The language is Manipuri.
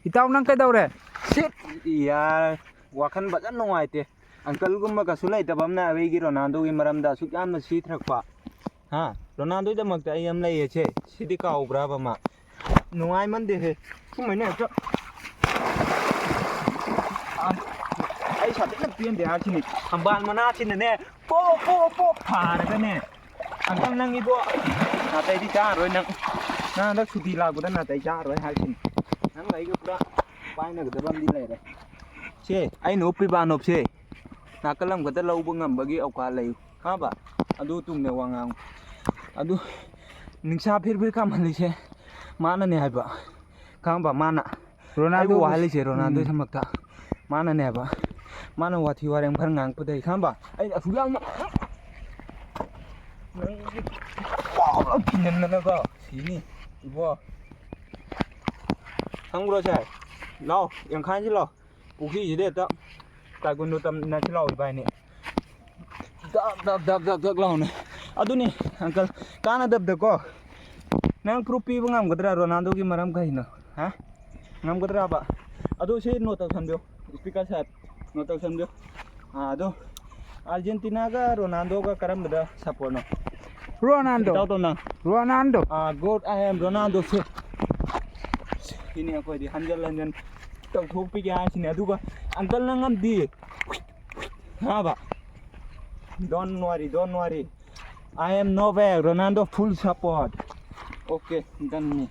ꯏꯇꯥꯎ ꯅꯪ ꯀꯩꯗꯧꯔꯦ? ꯁꯤꯠ ꯌꯥꯔ ꯋꯥꯈꯜ ꯐꯖꯅ ꯅꯨꯡꯉꯥꯏꯇꯦ ꯑꯪꯀꯜꯒꯨꯝꯕ ꯀꯩꯁꯨ ꯂꯩꯇꯕ ꯑꯃꯅ ꯑꯩꯒꯤ ꯔꯣꯅꯥꯜꯗꯣꯒꯤ ꯃꯔꯝꯗ ꯑꯁꯨꯛ ꯌꯥꯝꯅ ꯁꯤꯊꯔꯛꯄ ꯍꯥ ꯔꯣꯅꯥꯜꯗꯣꯒꯤꯗꯃꯛꯇ ꯑꯩ ꯑꯃ ꯂꯩꯌꯦꯁꯦ ꯁꯤꯗꯤ ꯀꯥꯎꯕ꯭ꯔꯕ ꯃꯥ ꯅꯨꯡꯉꯥꯏꯃꯟꯗꯦꯍꯦ ꯁꯨꯃꯥꯏꯅ ꯍꯦꯛꯇ ꯑꯩ ꯁꯥꯊꯤꯅ ꯄꯦꯟꯗꯦ ꯍꯥꯏꯁꯤꯅꯤ ꯊꯝꯕꯥꯜ ꯃꯅꯥꯁꯤꯅꯅꯦ ꯄꯣꯞ ꯄꯣꯞ ꯄꯣꯞ ꯊꯥꯔꯒꯅꯦ ꯑꯪꯀꯜ ꯅꯪꯒꯤꯗꯣ ꯅꯥꯇꯩꯗꯤ ꯆꯥꯔꯔꯣꯏ ꯅꯪ ꯍꯟꯗꯛ ꯁꯨꯇꯤ ꯂꯥꯛꯄꯗ ꯅꯥꯇꯩ ꯆꯥꯔꯔꯣꯏ ꯍꯥꯏꯁꯤꯅꯤ ꯅꯪ ꯑꯩꯒ ꯄꯨꯔꯥ ꯄꯥꯏꯅꯒꯗꯕ ꯑꯃꯗꯤ ꯂꯩꯔꯦ ꯁꯦ ꯑꯩꯅ ꯎꯞꯄꯤꯕ ꯑꯅꯣꯞꯁꯦ ꯅꯥꯀꯜ ꯑꯃꯈꯛꯇ ꯂꯧꯕ ꯉꯝꯕꯒꯤ ꯑꯧꯀꯥ ꯂꯩ ꯈꯪꯕ ꯑꯗꯨ ꯇꯨꯡꯗ ꯋꯥ ꯉꯥꯡꯉꯨ ꯑꯗꯨ ꯅꯤꯡꯁꯥ ꯐꯤꯔꯐꯤꯔ ꯀꯥꯝꯍꯜꯂꯤꯁꯦ ꯃꯥꯅꯅꯦ ꯍꯥꯏꯕ ꯈꯪꯕ ꯃꯥꯅ ꯑꯩꯕꯨ ꯔꯣꯅꯥꯜꯗꯣ ꯋꯥꯍꯜꯂꯤꯁꯦ ꯔꯣꯅꯥꯜꯗꯣꯒꯤꯗꯃꯛꯇ ꯃꯥꯅꯅꯦ ꯍꯥꯏꯕ ꯃꯥꯅ ꯋꯥꯊꯤ ꯋꯥꯔꯦꯝ ꯈꯔ ꯉꯥꯡꯉꯛꯄꯗꯒꯤ ꯈꯪꯕ ꯑꯩ ꯑꯁꯨꯛ ꯌꯥꯝꯅ ꯊꯤꯟꯖꯤꯟꯗꯅꯀꯣ ꯁꯤꯅꯤ ꯏꯕꯣ ꯈꯪꯕ꯭ꯔꯣ ꯁꯥꯔ ꯂꯥꯛꯑꯣ ꯌꯥꯡꯈꯥꯏꯁꯤ ꯂꯥꯛꯑꯣ ꯄꯨꯈ꯭ꯔꯤꯁꯤꯗ ꯍꯦꯛꯇ ꯇꯥꯏꯀꯨꯟꯗꯣ ꯇꯝꯅꯁꯤ ꯂꯥꯛꯑꯣ ꯏꯕꯥꯏꯅꯤ ꯗꯛ ꯗꯛ ꯗꯛ ꯗꯛ ꯗꯛ ꯂꯥꯎꯅꯦ ꯑꯗꯨꯅꯤ ꯑꯪꯀꯜ ꯀꯥꯟꯅꯗꯕꯗꯀꯣ ꯅꯪ ꯄ꯭ꯔꯨꯐ ꯄꯤꯕ ꯉꯝꯒꯗ꯭ꯔꯥ ꯔꯣꯅꯥꯜꯗꯣꯒꯤ ꯃꯔꯝ ꯀꯩꯅꯣ ꯍꯥ ꯉꯝꯒꯗ꯭ꯔꯕ ꯑꯗꯨ ꯁꯤ ꯅꯣꯠ ꯇꯧꯁꯟꯕꯤꯌꯨ ꯏꯁꯄꯤꯀꯔ ꯁꯥꯍꯦꯕ ꯅꯣꯠ ꯇꯧꯁꯟꯕꯤꯌꯨ ꯑꯗꯣ ꯑꯥꯔꯖꯦꯟꯇꯤꯅꯥꯒ ꯔꯣꯅꯥꯜꯗꯣꯒ ꯀꯔꯝꯕꯗ ꯁꯞꯄꯣꯔꯠꯅꯣ ꯔꯣꯅꯥꯜꯗꯣ ꯏꯇꯥꯎ ꯇꯣꯝꯅꯪ ꯔꯣꯅꯥꯜꯗꯣ ꯒꯣꯠ ꯑꯥꯏ ꯑꯦꯝ ꯔꯣꯅꯥꯜꯗꯣ ꯁꯦ ꯁꯤꯅꯤ ꯑꯩꯈꯣꯏꯗꯤ ꯍꯟꯖꯤꯟ ꯍꯟꯖꯤꯟ ꯇꯧꯊꯣꯛꯄꯤꯒꯦ ꯍꯥꯏꯁꯤꯅꯦ ꯑꯗꯨꯒ ꯑꯪꯀꯜ ꯅꯪ ꯑꯃꯗꯤ ꯍꯥꯕ ꯗꯣꯟ ꯋꯥꯔꯤ I am nowhere Ronaldo full support okay done